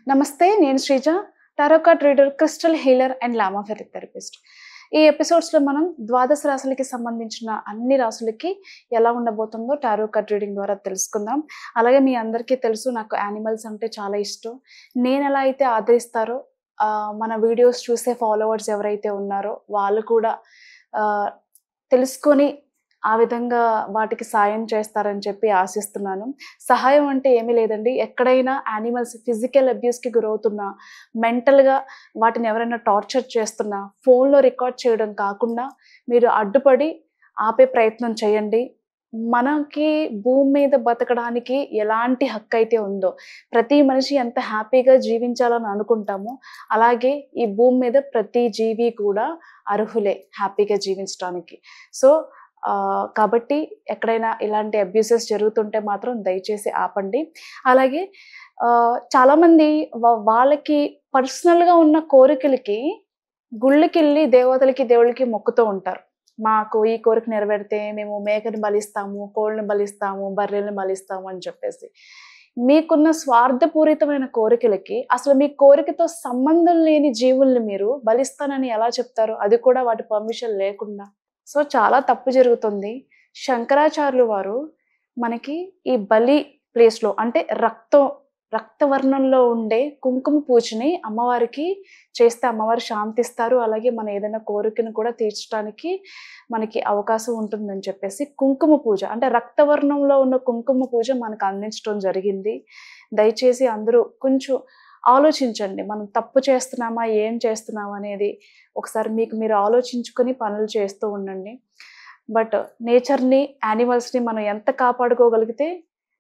నమస్తే. నేను Sreeja. Tarot card reader, crystal healer and లామా ఫెరిక్ థెరపిస్ట్. ఈ ఎపిసోడ్స్‌లో మనం ద్వాదశ రాశులకి సంబంధించిన అన్ని రాశులకి ఎలా ఉండబోతుందో టారో కార్డ్ రీడింగ్ ద్వారా తెలుసుకుందాం. అలాగే మీ అందరికీ తెలుసు నాకు యానిమల్స్ అంటే చాలా ఇష్టం. నేనెలా అయితే ఆదరిస్తారో మన వీడియోస్ చూసే ఫాలోవర్స్ ఎవరైతే ఉన్నారో వాళ్ళు కూడా ఆహ్, తెలుసుకొని ఆ విధంగా వాటికి సాయం చేస్తారని చెప్పి ఆశిస్తున్నాను. సహాయం అంటే ఏమీ లేదండి. ఎక్కడైనా యానిమల్స్ ఫిజికల్ అబ్యూస్‌కి గురవుతున్నా, మెంటల్‌గా వాటిని ఎవరైనా టార్చర్ చేస్తున్నా, ఫోన్‌లో రికార్డ్ చేయడం కాకుండా మీరు అడ్డుపడి ఆపే ప్రయత్నం చేయండి. మనకి భూమి మీద బతకడానికి ఎలాంటి హక్కయితే ఉందో, ప్రతి మనిషి ఎంత హ్యాపీగా జీవించాలని అనుకుంటామో, అలాగే ఈ భూమి మీద ప్రతి జీవి కూడా అర్హులే హ్యాపీగా జీవించటానికి. సో కాబట్టి ఎక్కడైనా ఇలాంటి అబ్యూసెస్ జరుగుతుంటే మాత్రం దయచేసి ఆపండి. అలాగే చాలామంది వాళ్ళకి పర్సనల్‌గా ఉన్న కోరికలకి గుళ్ళకెళ్ళి దేవతలకి, దేవుళ్ళకి మొక్కుతూ ఉంటారు. మాకు ఈ కోరిక నెరవేరితే మేము మేకని బలిస్తాము, కోళ్ళని బలిస్తాము, బర్రెల్ని బలిస్తాము అని చెప్పేసి. మీకున్న స్వార్థపూరితమైన కోరికలకి అసలు మీ కోరికతో సంబంధం లేని జీవుల్ని మీరు బలిస్తానని ఎలా చెప్తారు? అది కూడా వాటి పర్మిషన్ లేకుండా. సో, చాలా తప్పు జరుగుతుంది. శంకరాచార్యులు వారు మనకి ఈ బలి ప్లేస్‌లో అంటే రక్తవర్ణంలో ఉండే కుంకుమ పూజని అమ్మవారికి చేస్తే అమ్మవారు శాంతిస్తారు. అలాగే మన ఏదైనా కోరికను కూడా తీర్చడానికి మనకి అవకాశం ఉంటుందని చెప్పేసి కుంకుమ పూజ అంటే రక్తవర్ణంలో ఉన్న కుంకుమ పూజ మనకు అందించడం జరిగింది. దయచేసి అందరూ కొంచెం ఆలోచించండి. మనం తప్పు చేస్తున్నామా? ఏం చేస్తున్నామా? అనేది ఒకసారి మీకు మీరు ఆలోచించుకొని పనులు చేస్తూ ఉండండి. బట్ నేచర్‌ని, యానిమల్స్‌ని మనం ఎంత కాపాడుకోగలిగితే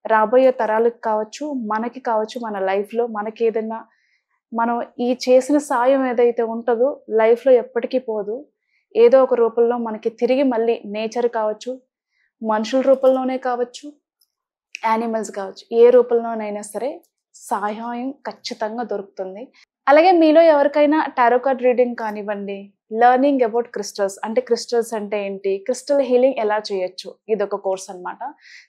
రాబోయే తరాలకు కావచ్చు, మనకి కావచ్చు, మన లైఫ్‌లో మనకేదన్నా మనం ఈ చేసిన సాయం ఏదైతే ఉంటదో లైఫ్‌లో ఎప్పటికీ పోదు. ఏదో ఒక రూపంలో మనకి తిరిగి మళ్ళీ నేచర్ కావచ్చు, మనుషుల రూపంలోనే కావచ్చు, యానిమల్స్ కావచ్చు, ఏ రూపంలోనైనా సరే సహాయం ఖచ్చితంగా దొరుకుతుంది. అలాగే మీలో ఎవరికైనా టారో కార్డ్ రీడింగ్ కానివ్వండి, లెర్నింగ్ అబౌట్ క్రిస్టల్స్ అంటే క్రిస్టల్స్ అంటే ఏంటి? క్రిస్టల్ హీలింగ్ ఎలా చేయొచ్చు? ఇదొక కోర్స్ అనమాట.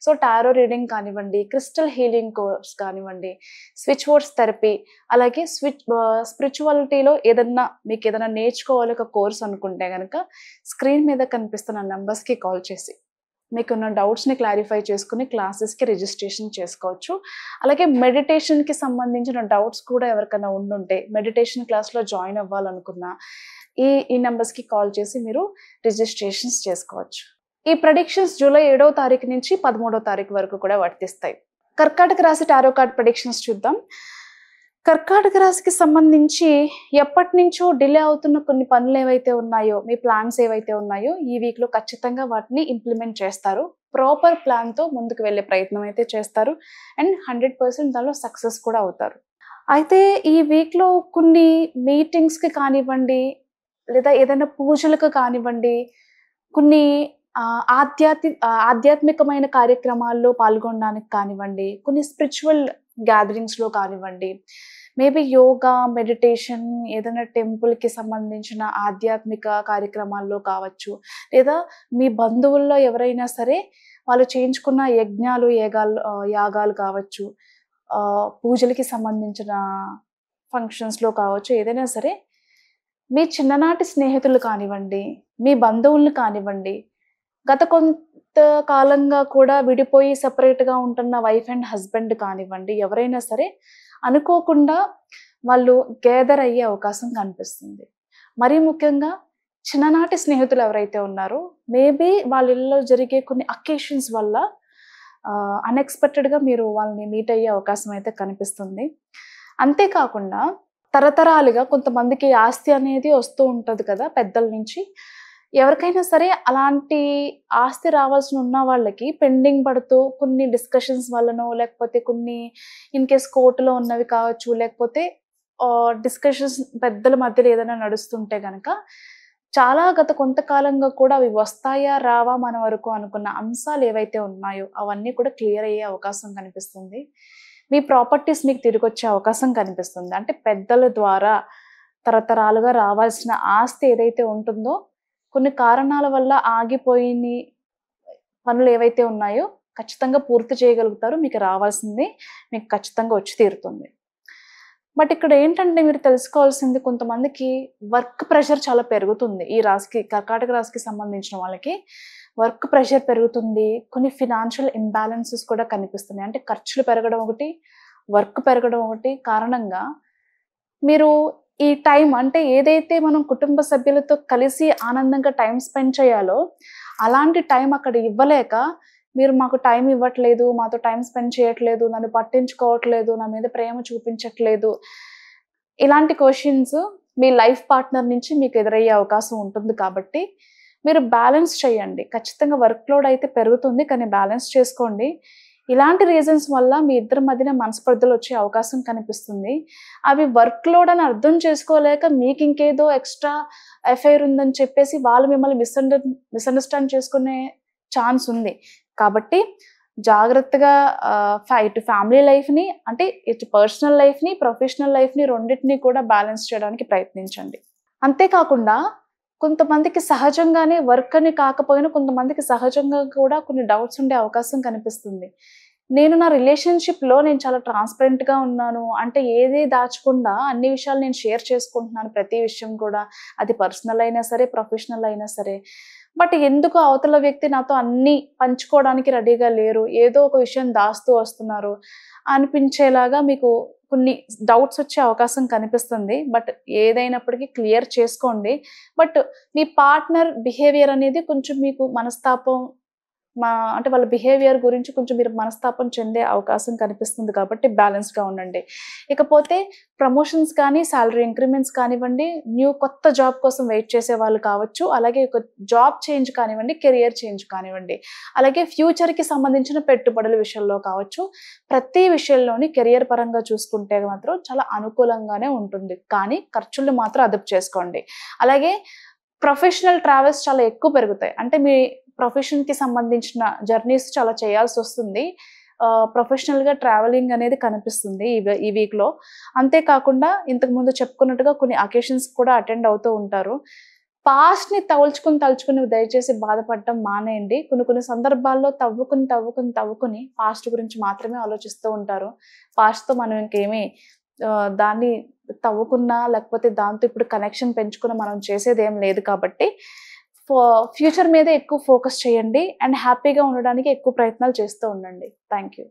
సో, టారో రీడింగ్ కానివ్వండి, క్రిస్టల్ హీలింగ్ కోర్స్ కానివ్వండి, స్విచ్ బోర్డ్స్ థెరపీ, అలాగే స్పిరిచువాలిటీలో మీకేదన్నా నేర్చుకోవాలి ఒక కోర్స్ అనుకుంటే గనక స్క్రీన్ మీద కనిపిస్తున్న నంబర్స్‌కి కాల్ చేసి మీకున్న డౌట్స్‌ని క్లారిఫై చేసుకొని క్లాసెస్‌కి రిజిస్ట్రేషన్ చేసుకోవచ్చు. అలాగే మెడిటేషన్‌కి సంబంధించిన డౌట్స్ కూడా ఎవరికైనా ఉండుంటే, మెడిటేషన్ క్లాస్‌లో జాయిన్ అవ్వాలనుకున్నా, ఈ నంబర్స్‌కి కాల్ చేసి మీరు రిజిస్ట్రేషన్స్ చేసుకోవచ్చు. ఈ ప్రెడిక్షన్స్ జూలై 7వ తారీఖు నుంచి 13వ తారీఖు వరకు కూడా వర్తిస్తాయి. కర్కాటక రాశి టారో కార్డ్ ప్రెడిక్షన్స్ చూద్దాం. కర్కాటక రాశికి సంబంధించి ఎప్పటినుంచో డిలే అవుతున్న కొన్ని పనులేవైతే ఉన్నాయో, మీ ప్లాన్స్ ఏవైతే ఉన్నాయో, ఈ వీక్‌లో ఖచ్చితంగా వాటిని ఇంప్లిమెంట్ చేస్తారు. ప్రాపర్ ప్లాన్‌తో ముందుకు వెళ్ళే ప్రయత్నం అయితే చేస్తారు. అండ్ 100% దానిలో సక్సెస్ కూడా అవుతారు. అయితే ఈ వీక్‌లో కొన్ని మీటింగ్స్‌కి కానివ్వండి, లేదా ఏదైనా పూజలకు కానివ్వండి, కొన్ని ఆధ్యాత్మికమైన కార్యక్రమాల్లో పాల్గొనడానికి కానివ్వండి, కొన్ని స్పిరిచువల్ గ్యాదరింగ్స్‌లో కానివ్వండి, మేబీ యోగా, మెడిటేషన్ ఏదైనా టెంపుల్‌కి సంబంధించిన ఆధ్యాత్మిక కార్యక్రమాల్లో కావచ్చు, లేదా మీ బంధువుల్లో ఎవరైనా సరే వాళ్ళు చేయించుకున్న యాగాలు కావచ్చు, పూజలకి సంబంధించిన ఫంక్షన్స్‌లో కావచ్చు, ఏదైనా సరే మీ చిన్ననాటి స్నేహితులు కానివ్వండి, మీ బంధువుల్ని కానివ్వండి, గత కొంత కాలంగా కూడా విడిపోయి సెపరేట్‌గా ఉంటున్న వైఫ్ అండ్ హస్బెండ్ కానివ్వండి, ఎవరైనా సరే అనుకోకుండా వాళ్ళు గ్యాదర్ అయ్యే అవకాశం కనిపిస్తుంది. మరీ ముఖ్యంగా చిన్ననాటి స్నేహితులు ఎవరైతే ఉన్నారో, మేబీ వాళ్ళ ఇళ్ళలో జరిగే కొన్ని అకేషన్స్ వల్ల అన్‌ఎక్స్‌పెక్టెడ్‌గా మీరు వాళ్ళని మీట్ అయ్యే అవకాశం అయితే కనిపిస్తుంది. అంతేకాకుండా తరతరాలుగా కొంతమందికి ఆస్తి అనేది వస్తూ ఉంటది కదా పెద్దల నుంచి. ఎవరికైనా సరే అలాంటి ఆస్తి రావాల్సిన ఉన్న వాళ్ళకి పెండింగ్ పడుతూ కొన్ని డిస్కషన్స్ వల్లనో, లేకపోతే కొన్ని ఇన్‌కేస్ కోర్ట్‌లో ఉన్నవి కావచ్చు, లేకపోతే డిస్కషన్స్ పెద్దల మధ్యలో ఏదైనా నడుస్తుంటే గనక, చాలా గత కొంతకాలంగా కూడా అవి వస్తాయా? రావా? మన వరకు అనుకున్న అంశాలు ఏవైతే ఉన్నాయో, అవన్నీ కూడా క్లియర్ అయ్యే అవకాశం కనిపిస్తుంది. మీ ప్రాపర్టీస్ మీకు తిరిగొచ్చే అవకాశం కనిపిస్తుంది. అంటే పెద్దల ద్వారా తరతరాలుగా రావాల్సిన ఆస్తి ఏదైతే ఉంటుందో, కొన్ని కారణాల వల్ల ఆగిపోయిని పనులు ఏవైతే ఉన్నాయో ఖచ్చితంగా పూర్తి చేయగలుగుతారు. మీకు రావాల్సింది మీకు ఖచ్చితంగా వచ్చి తీరుతుంది. బట్ ఇక్కడ ఏంటంటే మీరు తెలుసుకోవాల్సింది కొంతమందికి వర్క్ ప్రెషర్ చాలా పెరుగుతుంది. ఈ రాశికి కర్కాటక రాశికి సంబంధించిన వాళ్ళకి వర్క్ ప్రెషర్ పెరుగుతుంది. కొన్ని ఫినాన్షియల్ ఇంబాలెన్సెస్ కూడా కనిపిస్తున్నాయి. అంటే ఖర్చులు పెరగడం ఒకటి, వర్క్ పెరగడం ఒకటి కారణంగా మీరు ఈ టైం అంటే ఏదైతే మనం కుటుంబ సభ్యులతో కలిసి ఆనందంగా టైం స్పెండ్ చేయాలో, అలాంటి టైం అక్కడ ఇవ్వలేక, మీరు మాకు టైం ఇవ్వట్లేదు, మాతో టైం స్పెండ్ చేయట్లేదు, నన్ను పట్టించుకోవట్లేదు, నా మీద ప్రేమ చూపించట్లేదు. ఇలాంటి క్వెషన్స్ మీ లైఫ్ పార్ట్నర్ నుంచి మీకు ఎదురయ్యే అవకాశం ఉంటుంది కాబట్టి, మీరు బ్యాలెన్స్ చేయండి. ఖచ్చితంగా వర్క్ లోడ్ అయితే పెరుగుతుంది. కానీ బ్యాలెన్స్ చేసుకోండి. ఇలాంటి రీజన్స్ వల్ల మీ ఇద్దరి మధ్యన మనస్పర్ధలు వచ్చే అవకాశం కనిపిస్తుంది. అవి వర్క్ లోడ్ అని అర్థం చేసుకోలేక మీకు ఇంకేదో ఎక్స్ట్రా ఎఫైర్ ఉందని చెప్పేసి వాళ్ళు మిమ్మల్ని మిస్‌అండర్‌స్టాండ్ చేసుకునే ఛాన్స్ ఉంది. కాబట్టి జాగ్రత్తగా ఇటు ఫ్యామిలీ లైఫ్‌ని అంటే ఇటు పర్సనల్ లైఫ్‌ని, ప్రొఫెషనల్ లైఫ్‌ని రెండిటిని కూడా బ్యాలెన్స్ చేయడానికి ప్రయత్నించండి. అంతే కాకుండా కొంతమందికి సహజంగానే వర్క్ అని కాకపోయినా కొంతమందికి సహజంగా కూడా కొన్ని డౌట్స్ ఉండే అవకాశం కనిపిస్తుంది. నేను నా రిలేషన్‌షిప్‌లో నేను చాలా ట్రాన్స్‌పరెంట్‌గా ఉన్నాను. అంటే ఏది దాచకుండా అన్ని విషయాలు నేను షేర్ చేసుకుంటున్నాను ప్రతి విషయం కూడా. అది పర్సనల్ అయినా సరే, ప్రొఫెషనల్ అయినా సరే. బట్ ఎందుకు అవతల వ్యక్తి నాతో అన్నీ పంచుకోవడానికి రెడీగా లేరు. ఏదో ఒక విషయం దాస్తూ వస్తున్నారు అనిపించేలాగా మీకు కొన్ని డౌట్స్ వచ్చే అవకాశం కనిపిస్తుంది. బట్ ఏదైనప్పటికీ క్లియర్ చేసుకోండి. బట్ మీ పార్ట్నర్ బిహేవియర్ అనేది కొంచెం మీకు మనస్తాపం అంటే వాళ్ళ బిహేవియర్ గురించి కొంచెం మీరు మనస్తాపం చెందే అవకాశం కనిపిస్తుంది కాబట్టి బ్యాలెన్స్‌గా ఉండండి. ఇకపోతే ప్రమోషన్స్ కానీ, సాలరీ ఇంక్రిమెంట్స్ కానివ్వండి, కొత్త జాబ్ కోసం వెయిట్ చేసేవాళ్ళు కావచ్చు, అలాగే ఒక జాబ్ చేంజ్ కానివ్వండి, కెరియర్ చేంజ్ కానివ్వండి, అలాగే ఫ్యూచర్‌కి సంబంధించిన పెట్టుబడుల విషయంలో కావచ్చు, ప్రతి విషయంలోని కెరియర్ పరంగా చూసుకుంటే మాత్రం చాలా అనుకూలంగానే ఉంటుంది. కానీ ఖర్చులు మాత్రం అదుపు చేసుకోండి. అలాగే ప్రొఫెషనల్ ట్రావెల్స్ చాలా ఎక్కువ పెరుగుతాయి. అంటే మీ ప్రొఫెషన్‌కి సంబంధించిన జర్నీస్ చాలా చేయాల్సొస్తుంది. ప్రొఫెషనల్‌గా ట్రావెలింగ్ అనేది కనిపిస్తుంది ఈ వీక్‌లో. అంతే కాకుండా ఇంతకుముందు చెప్పుకున్నట్టుగా కొన్ని అకేషన్స్‌కి కూడా అటెండ్ అవుతూ ఉంటారు. పాస్ట్‌ని తలుచుకొని దయచేసి బాధపడటం మానేయండి. కొన్ని కొన్ని సందర్భాల్లో తవ్వుకొని పాస్ట్ గురించి మాత్రమే ఆలోచిస్తూ ఉంటారు. పాస్ట్‌తో మనం ఇంకేమి దాన్ని తవ్వుకున్నా లేకపోతే దాంతో ఇప్పుడు కనెక్షన్ పెంచుకున్న మనం చేసేదేం లేదు కాబట్టి ఫ్యూచర్ మీదే ఎక్కువ ఫోకస్ చేయండి. అండ్ హ్యాపీగా ఉండడానికి ఎక్కువ ప్రయత్నాలు చేస్తూ ఉండండి. Thank you.